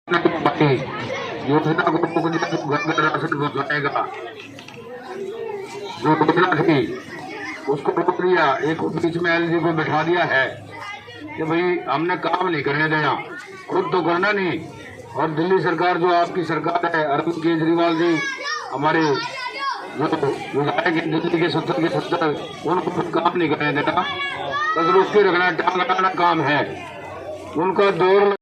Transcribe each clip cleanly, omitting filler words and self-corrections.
योजना को घर राशन पहुंचाएगा। जो योजना थी उसको रोक दिया, एक बीच में एलजी को बैठा दिया है कि भाई हमने काम नहीं करने देना, खुद तो करना नहीं। और दिल्ली सरकार जो आपकी सरकार है, अरविंद केजरीवाल जी हमारे जो विधायक दिल्ली के 70 उनको खुद काम नहीं करने देना, बस रोक के रखना, टांग लगाना काम है उनका। दौर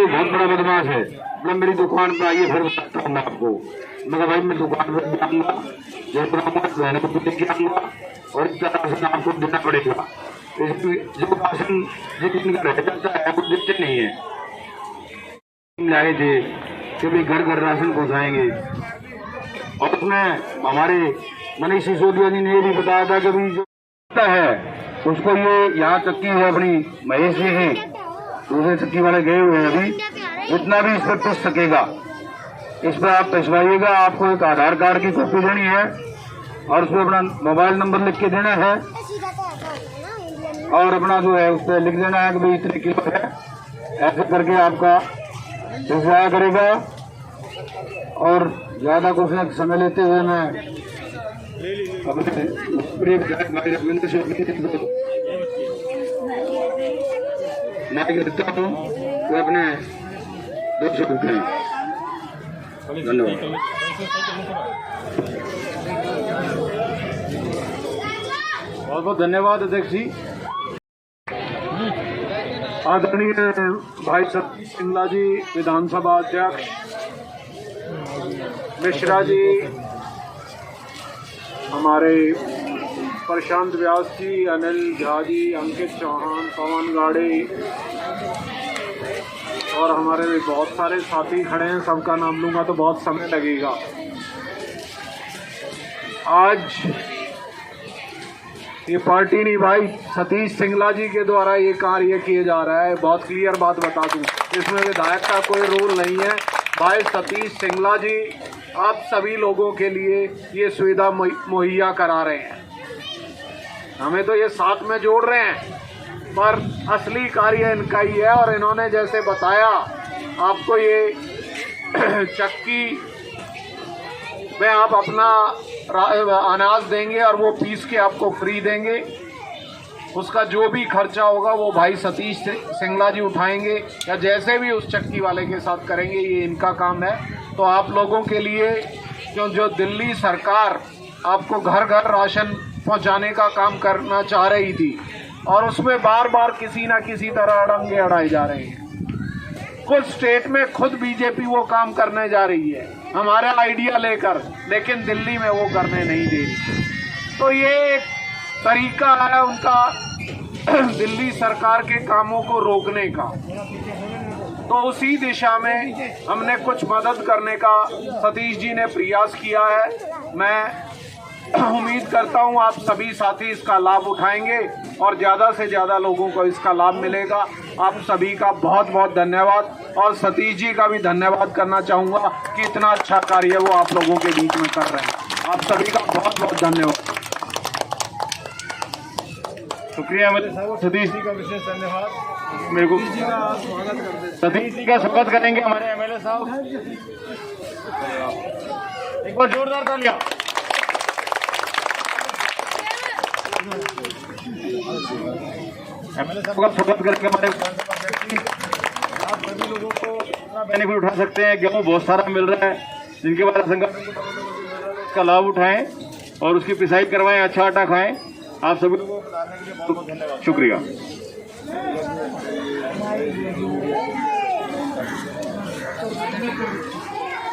बहुत बड़ा बदमाश है। मतलब मेरी दुकान पर आइए, फिर बताता हूँ मैं आपको। मगर भाई मैं दुकान पर जाऊंगा, बहन को लेके आऊंगा और इस तरह से आपको देना पड़ेगा। जो राशन जिनका रह जाता है वो देते नहीं है। लाए थे कि भाई घर घर राशन पहुँचाएंगे, और उसमें हमारे मनीष सिसोदिया जी ने ये भी बताया था कि भाई जो है उसको ये यहाँ चक्की है अपनी महेश जी है, दूसरे चक्की वाले गए हुए हैं अभी, जितना भी इस पर पिस सकेगा इस पर आप पिसवाइएगा। आपको एक आधार कार्ड की कॉपी देनी है और उसमें अपना मोबाइल नंबर लिख के देना है और अपना जो है उस पर लिख देना है कि भाई इतने किलो है। ऐसे करके आपका पिसवाया करेगा। और ज्यादा कुछ समय लेते हुए मैं अपने देता हूँ तो अपने 200 रुपये। धन्यवाद। बहुत बहुत धन्यवाद अध्यक्ष जी। आदरणीय भाई सतीश सिंगला जी विधानसभा अध्यक्ष, मिश्रा जी, हमारे प्रशांत व्यास जी, अनिल झा जी, अंकित चौहान, पवन गाड़े और हमारे भी बहुत सारे साथी खड़े हैं। सबका नाम लूँगा तो बहुत समय लगेगा। आज ये पार्टी नहीं भाई, सतीश सिंगला जी के द्वारा ये कार्य किया जा रहा है। बहुत क्लियर बात बता दूं, इसमें विधायक का कोई रोल नहीं है। भाई सतीश सिंगला जी आप सभी लोगों के लिए ये सुविधा मुहैया करा रहे हैं। हमें तो ये साथ में जोड़ रहे हैं, पर असली कार्य इनका ही है। और इन्होंने जैसे बताया आपको ये चक्की में आप अपना अनाज देंगे और वो पीस के आपको फ्री देंगे। उसका जो भी खर्चा होगा वो भाई सतीश सिंगला जी उठाएंगे, या जैसे भी उस चक्की वाले के साथ करेंगे, ये इनका काम है। तो आप लोगों के लिए क्यों जो दिल्ली सरकार आपको घर घर राशन पहुंचाने का काम करना चाह रही थी और उसमें बार बार किसी ना किसी तरह अड़ंगे अड़ाए जा रहे हैं। कुछ स्टेट में खुद बीजेपी वो काम करने जा रही है हमारा आइडिया लेकर, लेकिन दिल्ली में वो करने नहीं दे रही। तो ये एक तरीका है उनका दिल्ली सरकार के कामों को रोकने का। तो उसी दिशा में हमने कुछ मदद करने का सतीश जी ने प्रयास किया है। मैं उम्मीद करता हूं आप सभी साथी इसका लाभ उठाएंगे और ज़्यादा से ज़्यादा लोगों को इसका लाभ मिलेगा। आप सभी का बहुत बहुत धन्यवाद और सतीश जी का भी धन्यवाद करना चाहूँगा कि इतना अच्छा कार्य वो आप लोगों के बीच में कर रहे हैं। आप सभी का बहुत बहुत धन्यवाद। शुक्रिया सतीश जी का, विशेष धन्यवाद। मेरे को सतीश जी का स्वागत करेंगे हमारे एमएलए साहब। एक बार जोरदार तालियां। एमएलए साहब का स्वागत करके हमारे आप सभी लोगों को अपना बेनिफिट उठा सकते हैं। गेहूँ बहुत सारा मिल रहा है, जिनके बाद इसका लाभ उठाएं और उसकी पिसाई करवाएं, अच्छा आटा खाएं। आप सभी लोगों को बताने के लिए बहुत बहुत धन्यवाद। शुक्रिया।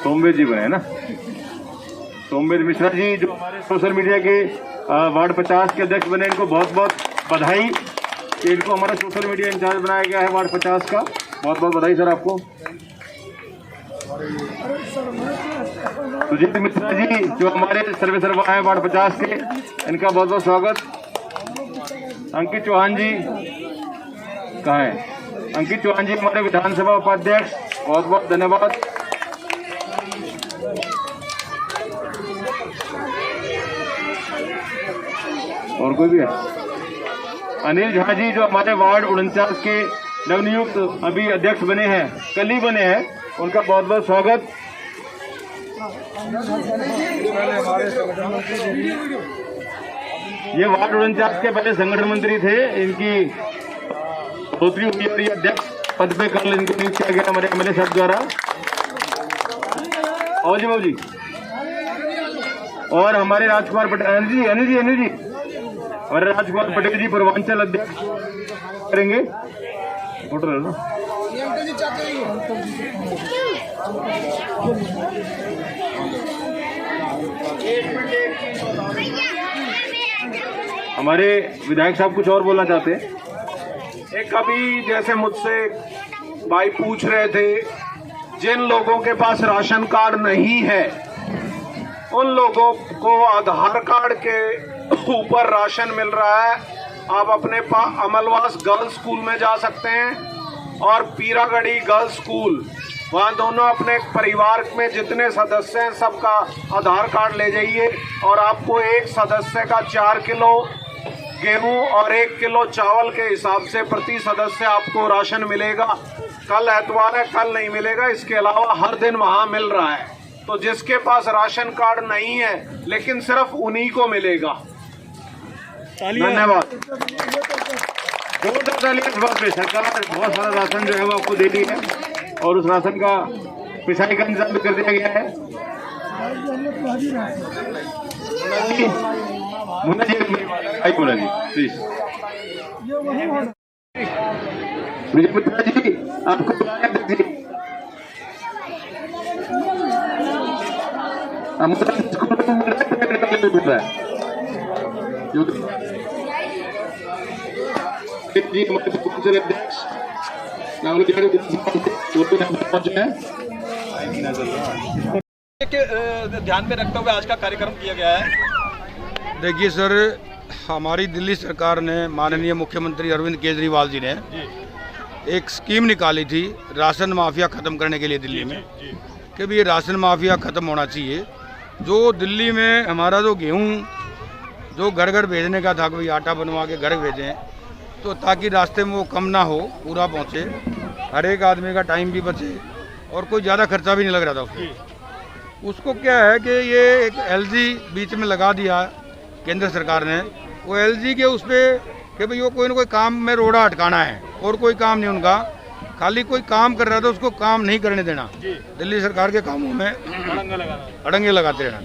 सोमवेद जी बने ना, सोमवेद मिश्रा जी जो हमारे सोशल मीडिया के वार्ड 50 के अध्यक्ष बने, इनको बहुत बहुत बधाई कि इनको हमारा सोशल मीडिया इंचार्ज बनाया गया है वार्ड 50 का। बहुत बहुत बधाई सर आपको। सुजीत मिश्रा जी जो हमारे सर्वे सर्वा हैं वार्ड 50 के, इनका बहुत बहुत स्वागत। अंकित चौहान जी कहाँ है? अंकित चौहान जी हमारे विधानसभा उपाध्यक्ष, बहुत बहुत धन्यवाद। और कोई भी है? अनिल झा जी जो हमारे वार्ड 49 के नवनियुक्त अभी अध्यक्ष बने हैं, कल ही बने हैं, उनका बहुत बहुत स्वागत। ये वार्ड 49 के पहले संगठन मंत्री थे, इनकी बढ़ोतरी हुई और ये अध्यक्ष पद पे कल इनको नियुक्त किया गया हमारे एमएलए साहब द्वारा। और जी बाबू जी, और हमारे राजकुमार पटेल, अनिल जी हमारे राजकुमार पटेल जी पूर्वांचल अध्यक्ष करेंगे। फोटो ले लो। हमारे विधायक साहब कुछ और बोलना चाहते हैं। एक अभी जैसे मुझसे भाई पूछ रहे थे, जिन लोगों के पास राशन कार्ड नहीं है उन लोगों को आधार कार्ड के ऊपर राशन मिल रहा है। आप अपने अमलवास गर्ल्स स्कूल में जा सकते हैं और पीरागढ़ी गर्ल्स स्कूल, वहाँ दोनों अपने परिवार में जितने सदस्य हैं सबका आधार कार्ड ले जाइए और आपको एक सदस्य का 4 किलो गेहूं और 1 किलो चावल के हिसाब से प्रति सदस्य आपको राशन मिलेगा। कल एतवार है, कल नहीं मिलेगा, इसके अलावा हर दिन वहाँ मिल रहा है। तो जिसके पास राशन कार्ड नहीं है लेकिन सिर्फ उन्हीं को मिलेगा। धन्यवाद। इस बात पे सरकार बहुत सारा राशन जो है वो आपको दे दी है और उस राशन का पिसाई का इंतजाम भी कर दिया गया है। मुन्ना जी प्लीज। विजय मित्रा जी आपको जी हमारे अध्यक्ष ध्यान में रखते हुए आज का कार्यक्रम किया गया है। देखिए सर, हमारी दिल्ली सरकार ने, माननीय मुख्यमंत्री अरविंद केजरीवाल जी ने एक स्कीम निकाली थी राशन माफिया ख़त्म करने के लिए दिल्ली में, कि भी ये राशन माफिया ख़त्म होना चाहिए। जो दिल्ली में हमारा जो गेहूँ जो घर घर भेजने का था कि भाई आटा बनवा के घर भेजें, तो ताकि रास्ते में वो कम ना हो, पूरा पहुँचे, हर एक आदमी का टाइम भी बचे और कोई ज़्यादा खर्चा भी नहीं लग रहा था उसको क्या है कि ये एक एलजी बीच में लगा दिया केंद्र सरकार ने। वो एलजी के उस पर कि भाई वो कोई ना कोई काम में रोड़ा अटकाना है और कोई काम नहीं उनका, खाली कोई काम कर रहा था उसको काम नहीं करने देना, दिल्ली सरकार के कामों में अड़ंगे लगाते रहना।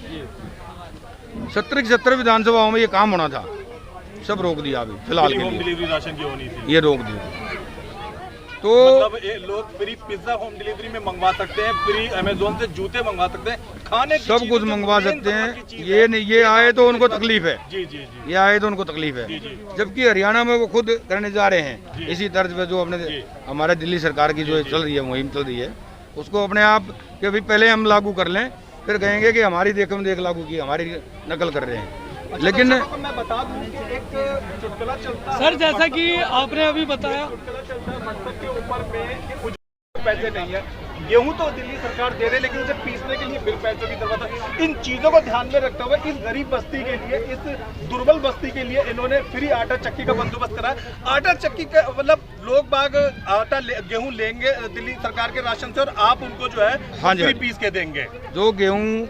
70 की 70 विधानसभाओं में ये काम होना था, सब रोक दिया अभी फिलहाल के लिए। डिलीवरी राशन की होनी थी, ये रोक दिया। तो मतलब लोग फ्री पिज्जा होम डिलीवरी में मंगवा सकते हैं, फ्री अमेजोन से जूते मंगवा सकते हैं, खाने सब कुछ मंगवा सकते हैं। ये नहीं, ये आए तो उनको तकलीफ है, ये आए तो उनको तकलीफ है। जबकि हरियाणा में वो खुद करने जा रहे हैं इसी तर्ज पे जो अपने हमारे दिल्ली सरकार की जो चल रही है मुहिम चल रही है, उसको अपने आप कि भाई पहले हम लागू कर लें, फिर कहेंगे कि हमारी देख लागू की, हमारी नकल कर रहे हैं। लेकिन मैं बता दूं कि एक चुटकुला चलता है सर, जैसा कि आपने अभी बताया, चुटकुला चलता है व्हाट्सएप के ऊपर में कि कुछ पैसे नहीं है। गेहूं तो दिल्ली सरकार दे रही, लेकिन उसे पीसने के लिए फिर पैसों की जरूरत है। इन चीजों को ध्यान में रखते हुए इस गरीब बस्ती के लिए, इस दुर्बल बस्ती के लिए इन्होंने फ्री आटा चक्की का बंदोबस्त करा। आटा चक्की का मतलब लोग बाग आटा गेहूं लेंगे दिल्ली सरकार के राशन से और आप उनको जो है फ्री पीस के देंगे। जो गेहूँ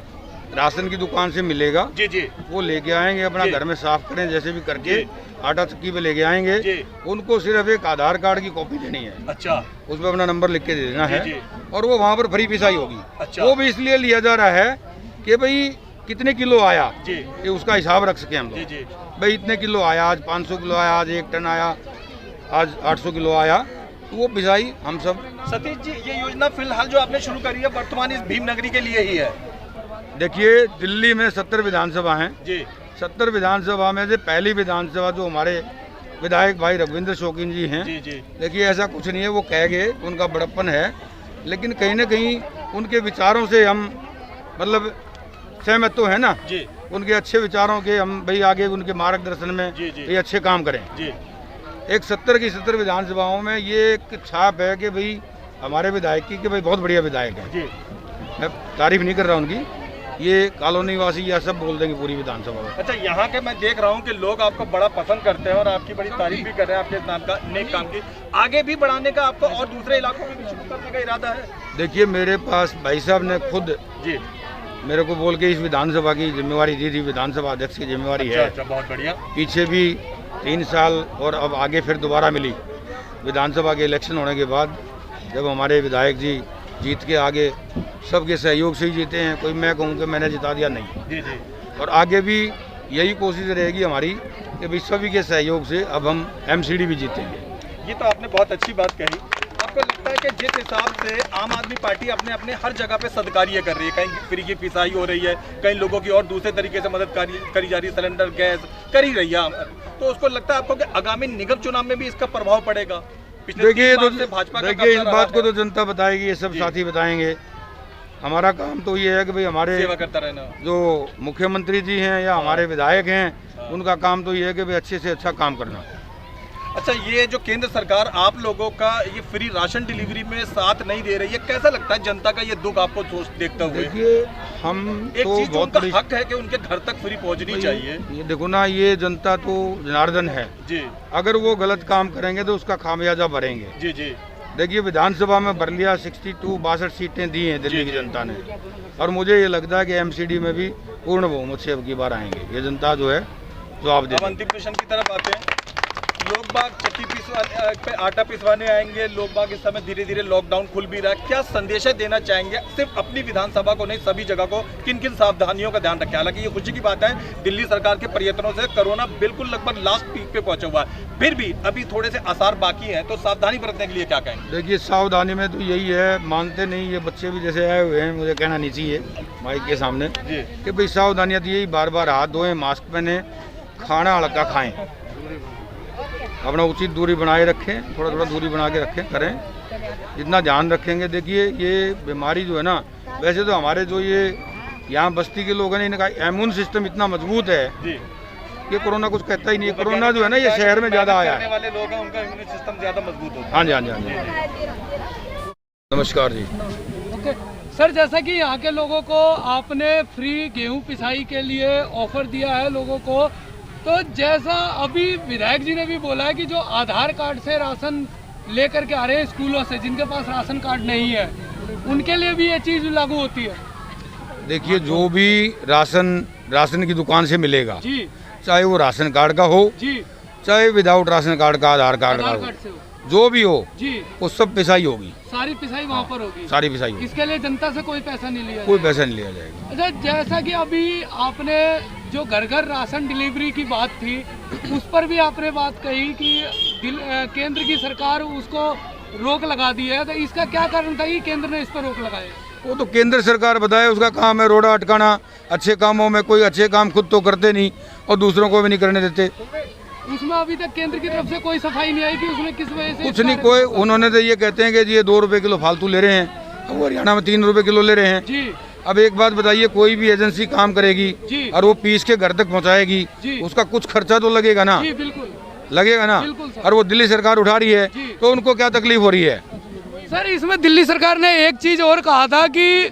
राशन की दुकान से मिलेगा जी वो लेके आएंगे, अपना घर में साफ करें जैसे भी करके, आटा चक्की पे लेके आएंगे। उनको सिर्फ एक आधार कार्ड की कॉपी देनी है, अच्छा, उसमें अपना नंबर लिख के दे देना है और वो वहाँ पर फ्री पिसाई होगी। अच्छा। वो भी इसलिए लिया जा रहा है कि भाई कितने किलो आया ये उसका हिसाब रख सके हम लोग। भाई इतने किलो आया, आज 500 किलो आया, आज 1 टन आया, आज 800 किलो आया, तो वो पिसाई हम सब। सतीश जी, ये योजना फिलहाल जो आपने शुरू करी है वर्तमान इस भीमनगरी के लिए ही है। देखिए, दिल्ली में 70 विधानसभा हैं जी। 70 विधानसभा में से पहली विधानसभा जो हमारे विधायक भाई रघुविंदर शौकीन जी हैं, देखिए ऐसा कुछ नहीं है, वो कह गए, उनका बड़प्पन है, लेकिन कहीं ना कहीं उनके विचारों से हम मतलब सहमत तो है ना जी। उनके अच्छे विचारों के हम भाई आगे उनके मार्गदर्शन में ये अच्छे काम करें जी। एक 70 की 70 विधानसभाओं में ये एक छाप है कि भाई हमारे विधायक की कि भाई बहुत बढ़िया विधायक है, मैं तारीफ नहीं कर रहा उनकी, ये कॉलोनी वासी या सब बोल देंगे पूरी विधानसभा में। अच्छा, यहाँ के मैं देख रहा हूँ कि लोग आपको बड़ा पसंद करते हैं और आपकी बड़ी तारीफ भी कर रहे हैं आपके नाम का नेक काम की। आगे भी बढ़ाने का आपको और दूसरे इलाकों में भी शुरू करने का इरादा है? देखिए, मेरे पास भाई साहब ने खुद जी मेरे को बोल के इस विधानसभा की जिम्मेवारी दी थी, विधानसभा अध्यक्ष की जिम्मेवारी है। अच्छा, बहुत बढ़िया। पीछे भी 3 साल और अब आगे फिर दोबारा मिली विधानसभा के इलेक्शन होने के बाद, जब हमारे विधायक जी जीत के आगे सबके सहयोग से ही जीते हैं। कोई मैं कहूँ कि मैंने जिता दिया, नहीं। जी जी। और आगे भी यही कोशिश रहेगी हमारी कि भाई सभी के सहयोग से अब हम MCD भी जीतेंगे। ये तो आपने बहुत अच्छी बात कही। आपको लगता है कि जिस हिसाब से आम आदमी पार्टी अपने अपने हर जगह पे सदकार्य कर रही है, कहीं फ्री की पिसाई हो रही है, कई लोगों की और दूसरे तरीके से मदद करी जा रही है, सिलेंडर गैस करी रही है, तो उसको लगता है आपको कि आगामी निगम चुनाव में भी इसका प्रभाव पड़ेगा? देखिए, भाजपा इस बात को तो जनता बताएगी, ये सब साथी बताएंगे। हमारा काम तो ये है कि भाई हमारे सेवा करता रहना। जो मुख्यमंत्री जी हैं या हमारे विधायक हैं, उनका काम तो ये है कि भाई अच्छे से अच्छा काम करना। अच्छा, ये जो केंद्र सरकार आप लोगों का ये फ्री राशन डिलीवरी में साथ नहीं दे रही है, कैसा लगता है जनता का ये दुख आपको देखते हुए? देखिए, हम एक तो चीज बहुत उनका हक है कि उनके घर तक फ्री पहुंचनी चाहिए। ये देखो ना, ये जनता तो जनार्दन है जी। अगर वो गलत काम करेंगे तो उसका खामियाजा भरेंगे। जी जी। देखिए, विधानसभा में भर लिया 62 सीटें दी हैं दिल्ली की जनता ने, और मुझे ये लगता है कि MCD में भी पूर्ण बहुमत से अब की बार आएंगे। ये जनता जो है जवाब दे। अब अंतिम क्वेश्चन की तरफ आते हैं। लोग बाग चक्की पे आटा पिसवाने आएंगे, लोग बाग इस समय धीरे धीरे लॉकडाउन खुल भी रहा है, क्या संदेश देना चाहेंगे सिर्फ अपनी विधानसभा को नहीं सभी जगह को, किन किन सावधानियों का ध्यान रखें? हालांकि ये खुशी की बात है, दिल्ली सरकार के प्रयत्नों से कोरोना बिल्कुल लगभग लास्ट पीक पे पहुंचा हुआ है, फिर भी अभी थोड़े से आसार बाकी हैं, तो सावधानी बरतने के लिए क्या कहेंगे? देखिए, सावधानी में तो यही है, मानते नहीं ये बच्चे भी जैसे आए हुए हैं, मुझे कहना नहीं चाहिए माइक के सामने कि भाई सावधानियाँ तो यही, बार बार हाथ धोएं, मास्क पहने, खाना हल्का खाएं, अपना उचित दूरी बनाए रखें, थोड़ा थोड़ा दूरी बना के रखें करें, जितना ध्यान रखेंगे। देखिए, ये बीमारी जो है ना, वैसे तो हमारे जो ये यहाँ बस्ती के लोग हैं, इनका इम्यून सिस्टम इतना मजबूत है कि कोरोना कुछ कहता ही नहीं है। कोरोना जो है ना, ये शहर में ज़्यादा आया है। वाले लोग हैं, उनका इम्यून सिस्टम ज़्यादा मजबूत होता है। हाँ जी, हाँ जी, हाँ जी। नमस्कार जी। ओके सर, जैसा कि यहाँ के लोगों को आपने फ्री गेहूं पिसाई के लिए ऑफर दिया है लोगों को, तो जैसा अभी विधायक जी ने भी बोला है कि जो आधार कार्ड से राशन लेकर के आ रहे हैं स्कूलों से, जिनके पास राशन कार्ड नहीं है, उनके लिए भी ये चीज़ लागू होती है? देखिए, जो भी राशन की दुकान से मिलेगा जी, चाहे वो राशन कार्ड का हो जी, चाहे विदाउट राशन कार्ड का आधार कार्ड का हो, से हो, जो भी हो जी, वो सब पिसाई होगी, सारी पिसाई वहाँ पर होगी, सारी पिसाई होगी। इसके लिए जनता से कोई पैसा नहीं लिया कोई पैसा नहीं लिया जाएगा। अच्छा, जैसा कि अभी आपने जो घर घर राशन डिलीवरी की बात थी, उस पर भी आपने बात कही कि केंद्र की सरकार उसको रोक लगा दी है, तो इसका क्या कारण था कि केंद्र ने इस पर रोक लगाई? वो तो केंद्र सरकार बताए, उसका काम है रोड़ा अटकाना। अच्छे कामों में कोई अच्छे काम खुद तो करते नहीं और दूसरों को भी नहीं करने देते। उसमें अभी तक केंद्र की तरफ से कोई सफाई नहीं आई कि उसमें किस वजह से कुछ नहीं, कोई उन्होंने तो ये कहते हैं कि ये 2 रुपए किलो फालतू ले रहे हैं, अब वो हरियाणा में 3 रुपए किलो ले रहे हैं जी। अब एक बात बताइए, कोई भी एजेंसी काम करेगी जी, और वो पीस के घर तक पहुंचाएगी जी, उसका कुछ खर्चा तो लगेगा ना? जी बिल्कुल लगेगा ना। बिल्कुल सर। और वो दिल्ली सरकार उठा रही है तो उनको क्या तकलीफ हो रही है? सर, इसमें दिल्ली सरकार ने एक चीज और कहा था कि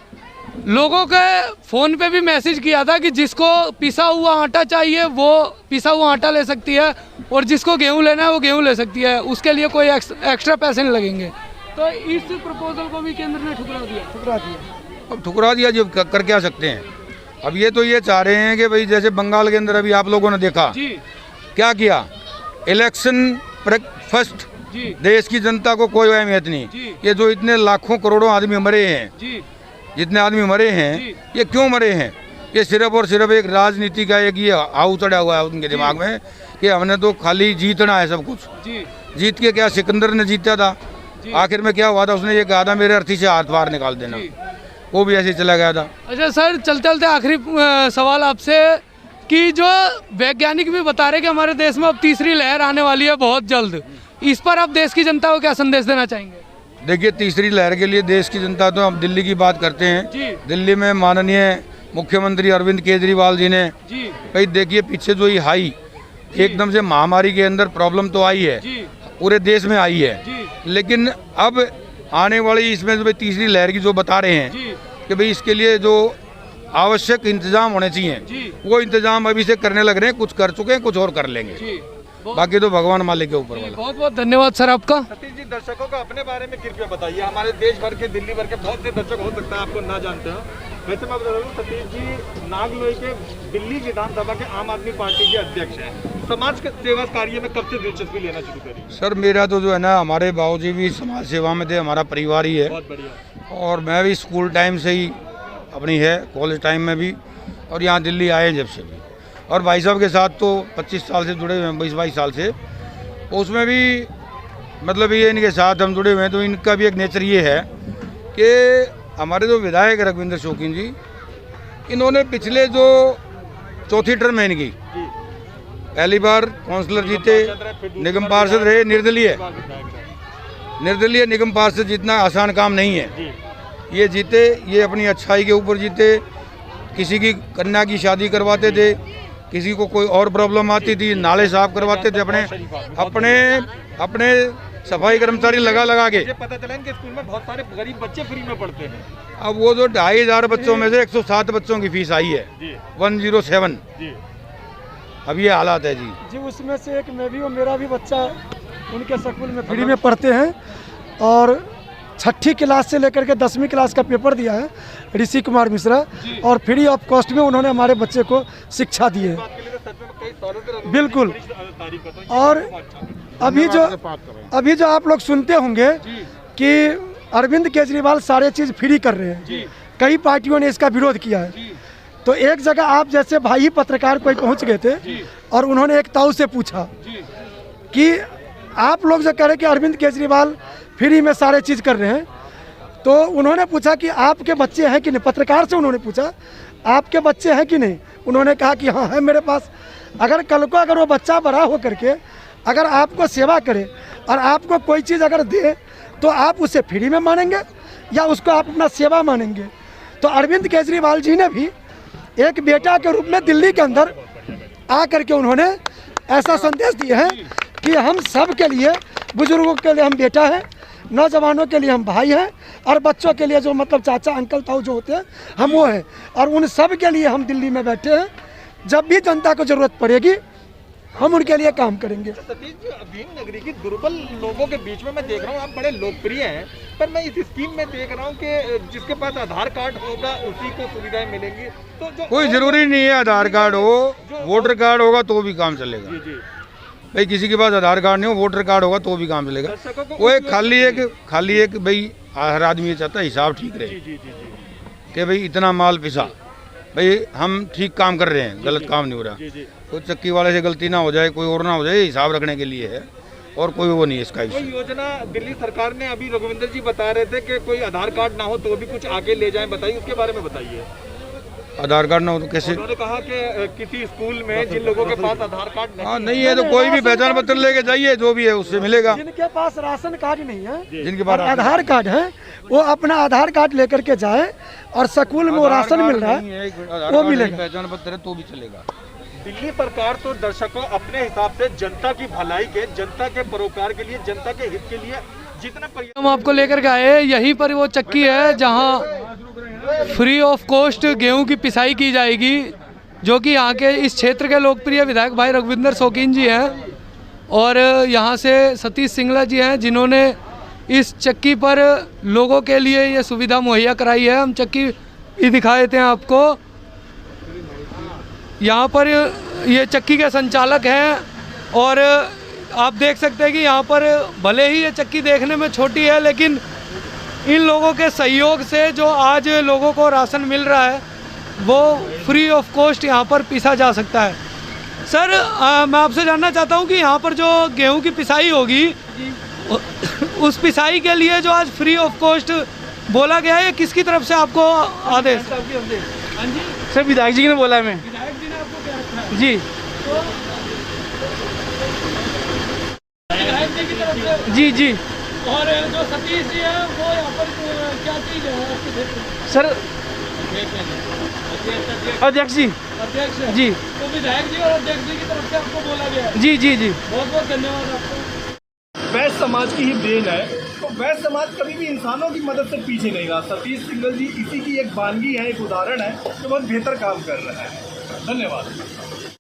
लोगों के फोन पे भी मैसेज किया था कि जिसको पिसा हुआ आटा चाहिए वो पिसा हुआ आटा ले सकती है, और जिसको गेहूं लेना है वो गेहूं ले सकती है, उसके लिए कोई एक्स्ट्रा पैसे नहीं लगेंगे। तो इस प्रपोजल को भी केंद्र ने ठुकरा दिया। अब ठुकरा दिया, जब कर क्या सकते हैं? अब ये तो ये चाह रहे हैं कि भाई जैसे बंगाल के अंदर अभी आप लोगों ने देखा जी, क्या किया, इलेक्शन फर्स्ट, देश की जनता को कोई अहमियत नहीं। ये जो इतने लाखों करोड़ों आदमी मरे हैं जी, जितने आदमी मरे हैं, ये क्यों मरे हैं? ये सिर्फ और सिर्फ एक राजनीति का एक ये आऊ चढ़ा हुआ है उनके दिमाग में कि हमने तो खाली जीतना है सब कुछ। जीत के क्या सिकंदर ने जीता था, आखिर में क्या हुआ था? उसने ये कहा था मेरे अर्थी से हाथ बाहर निकाल देना, वो भी ऐसे ही चला गया था। अच्छा सर, चलते चलते आखिरी सवाल आपसे कि जो वैज्ञानिक भी बता रहे कि हमारे देश में अब तीसरी लहर आने वाली है बहुत जल्द, इस पर आप देश की जनता को क्या संदेश देना चाहेंगे? देखिए, तीसरी लहर के लिए देश की जनता, तो हम दिल्ली की बात करते हैं, दिल्ली में माननीय मुख्यमंत्री अरविंद केजरीवाल जी ने भाई देखिए पीछे जो ये हाई एकदम से महामारी के अंदर प्रॉब्लम तो आई है, पूरे देश में आई है, लेकिन अब आने वाली इसमें जो तीसरी लहर की जो बता रहे हैं कि भाई इसके लिए जो आवश्यक इंतजाम होने चाहिए, वो इंतजाम अभी से करने लग रहे हैं। कुछ कर चुके हैं, कुछ और कर लेंगे, बाकी तो भगवान मालिक के ऊपर वाला। बहुत बहुत धन्यवाद सर आपका। सतीश जी, दर्शकों को अपने बारे में कृपया बताइए। हमारे देश भर के, दिल्ली भर के बहुत से दर्शक हो सकता है आपको ना जानते हो। वैसे मैं बता रहा हूँ, सतीश जी नागलोई के दिल्ली विधानसभा के आम आदमी पार्टी के अध्यक्ष हैं। समाज के सेवा कार्य में कब से दिलचस्पी लेना शुरू करी? सर मेरा तो जो है ना, हमारे बाबूजी भी समाज सेवा में थे, हमारा परिवार ही है। बहुत बढ़िया। और मैं भी स्कूल टाइम से ही अपनी है, कॉलेज टाइम में भी, और यहाँ दिल्ली आए जब से भी। और भाई साहब के साथ तो 25 साल से जुड़े हुए हैं, 22 साल से। उसमें भी मतलब ये इनके साथ हम जुड़े हुए हैं। तो इनका भी एक नेचर ये है कि हमारे जो विधायक रघुविंदर शौकीन जी, इन्होंने पिछले जो चौथी टर्म है इनकी, पहली बार काउंसलर जीते, निगम पार्षद रहे, निर्दलीय निगम पार्षद जीतना आसान काम नहीं है। ये जीते, ये अपनी अच्छाई के ऊपर जीते। किसी की कन्या की शादी करवाते थे, किसी को कोई और प्रॉब्लम आती थी, नाले साफ करवाते थे अपने सफाई कर्मचारी लगा के। मुझे पता चला इनके स्कूल में बहुत सारे गरीब बच्चे फ्री में पढ़ते हैं। अब वो जो 2500 बच्चों में से 107 बच्चों की फीस आई है, 107। अब ये हालात है जी। उसमें से एक मैं भी और मेरा भी बच्चा उनके स्कूल में फ्री में पढ़ते हैं। और 6ठी क्लास से लेकर के 10वीं क्लास का पेपर दिया है ऋषि कुमार मिश्रा, और फ्री ऑफ कॉस्ट में उन्होंने हमारे बच्चे को शिक्षा दी है। बिल्कुल। और अभी जो आप लोग सुनते होंगे कि अरविंद केजरीवाल सारे चीज़ फ्री कर रहे हैं, कई पार्टियों ने इसका विरोध किया है। तो एक जगह आप जैसे भाई पत्रकार कोई पहुंच गए थे और उन्होंने एक ताऊ से पूछा कि आप लोग जो कह रहे कि अरविंद केजरीवाल फ्री में सारे चीज़ कर रहे हैं, तो उन्होंने पूछा कि आपके बच्चे हैं कि नहीं। पत्रकार से उन्होंने पूछा आपके बच्चे हैं कि नहीं। उन्होंने कहा कि हाँ है मेरे पास। अगर कल को अगर वो बच्चा बड़ा हो करके अगर आपको सेवा करे और आपको कोई चीज़ अगर दे, तो आप उसे फ्री में मानेंगे या उसको आप अपना सेवा मानेंगे? तो अरविंद केजरीवाल जी ने भी एक बेटा के रूप में दिल्ली के अंदर आ करके उन्होंने ऐसा संदेश दिया है कि हम सब के लिए, बुजुर्गों के लिए हम बेटा हैं, नौजवानों के लिए हम भाई हैं, और बच्चों के लिए जो मतलब चाचा अंकल ताऊ जो होते हैं हम वो हैं। और उन सब के लिए हम दिल्ली में बैठे हैं। जब भी जनता को ज़रूरत पड़ेगी हम उनके लिए काम करेंगे। सतीश जी, भीम नगरी की दुर्बल लोगों के बीच में मैं देख रहा हूँ आप बड़े लोकप्रिय हैं, पर मैं इस स्कीम में देख रहा हूँ कि जिसके पास आधार कार्ड होगा उसी को सुविधाएं मिलेंगी। तो जो कोई जरूरी नहीं है आधार कार्ड हो, वोटर कार्ड होगा तो भी काम चलेगा। भाई किसी के पास आधार कार्ड नहीं हो, वोटर कार्ड होगा तो भी काम चलेगा। वो एक खाली एक भाई हर आदमी ये चाहता है हिसाब ठीक रहे कि भाई इतना माल पिसा, भाई हम ठीक काम कर रहे हैं, गलत काम नहीं हो रहा। कोई चक्की वाले से गलती ना हो जाए, कोई और ना हो जाए, हिसाब रखने के लिए है, और कोई वो नहीं है इसका। कोई योजना दिल्ली सरकार ने, अभी रघुविंदर जी बता रहे थे कि कोई आधार कार्ड ना हो तो भी कुछ आगे ले जाएं, बताइए उसके बारे में बताइए। आधार कार्ड ना हो तो कैसे? उन्होंने कहा कि किसी स्कूल में जिन लोगों के पास आधार कार्ड नहीं है तो कोई भी पहचान पत्र लेके जाइए, जो भी है उससे मिलेगा। जिनके पास राशन कार्ड नहीं है, जिनके पास आधार कार्ड है, वो अपना आधार कार्ड लेकर के जाए और स्कूल में वो राशन मिल रहा है वो मिलेगा। पहचान पत्र है तो भी चलेगा। दिल्ली सरकार तो दर्शकों अपने हिसाब से जनता की भलाई के, जनता के परोपकार के लिए, जनता के हित के लिए जितना हम आपको लेकर के आए, यहीं पर वो चक्की है जहां फ्री ऑफ कॉस्ट गेहूं की पिसाई की जाएगी, जो कि यहाँ के इस क्षेत्र के लोकप्रिय विधायक भाई रघुविंदर शौकीन जी हैं, और यहाँ से सतीश सिंगला जी हैं जिन्होंने इस चक्की पर लोगों के लिए ये सुविधा मुहैया कराई है। हम चक्की भी दिखा देते हैं आपको। यहाँ पर ये चक्की के संचालक हैं, और आप देख सकते हैं कि यहाँ पर भले ही ये चक्की देखने में छोटी है, लेकिन इन लोगों के सहयोग से जो आज लोगों को राशन मिल रहा है वो फ्री ऑफ कॉस्ट यहाँ पर पीसा जा सकता है। सर मैं आपसे जानना चाहता हूँ कि यहाँ पर जो गेहूं की पिसाई होगी, उस पिसाई के लिए जो आज फ्री ऑफ कॉस्ट बोला गया है, किसकी तरफ से आपको आदेश? सर विधायक जी ने बोला है। विधायक जी ने आपको क्या रखा? जी विधायक जी की तरफ से? जी जी। और जो सतीश जी है वो यहाँ पर क्या चीज़ है? सर अध्यक्ष जी। अध्यक्ष जी। तो विधायक जी और अध्यक्ष जी की तरफ से आपको बोला गया है? जी जी जी। बहुत बहुत धन्यवाद आपको। वैश्य समाज की ही देन है तो वैश्य समाज कभी भी इंसानों की मदद से पीछे नहीं रहा। सतीश सिंघल जी इसी की एक बानगी है, एक उदाहरण है जो बहुत बेहतर काम कर रहा है। धन्यवाद।